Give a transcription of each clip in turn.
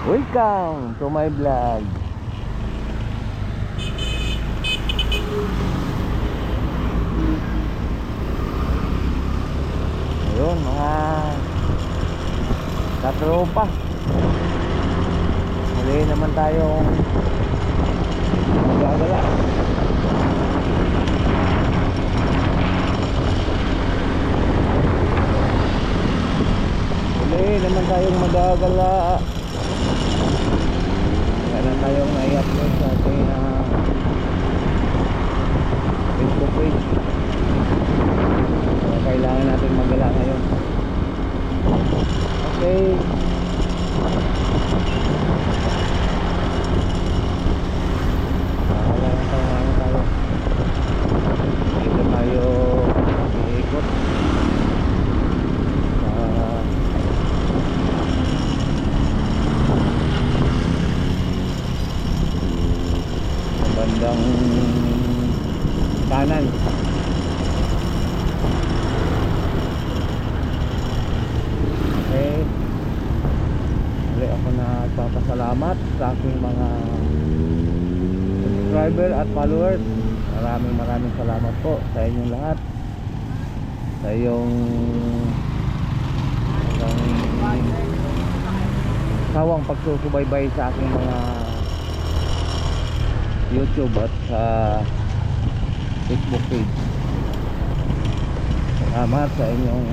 Welcome to my vlog. Ayun mga katropa, muli naman tayong magagala. Muli naman tayong magagala. Kailan tayong i-upload sa ating Facebook page. So, kailangan natin magala ngayon. Okay. Dito tayo iikot sa bandang kanan. Okay. Muli ako nagpapasalamat sa aking mga subscriber at followers. Maraming salamat po sa inyong lahat, sa iyong sawang pagsusubaybay sa aking mga YouTube at sa Facebook page. Salamat sa inyong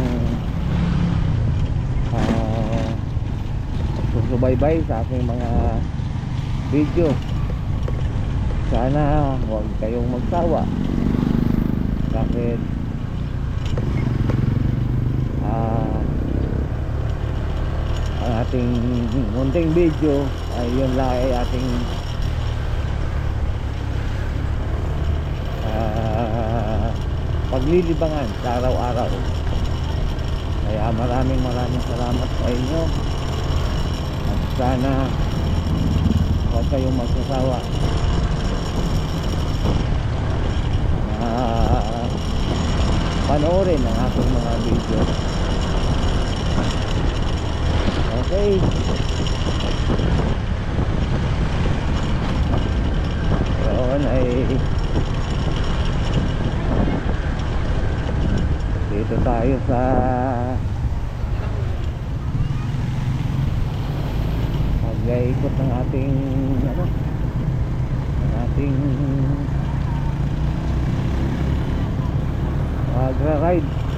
pagsusubaybay sa aking mga video. Sana huwag kayong magsawa kahit ang ating munting video ay yun lang ay ating paglilibangan sa araw-araw. Kaya maraming salamat sa inyo at sana huwag kayong magsasawa panoorin ang aking mga video. Okay. Yun ay dito tayo sa pag-ikot ng ating mag-ride.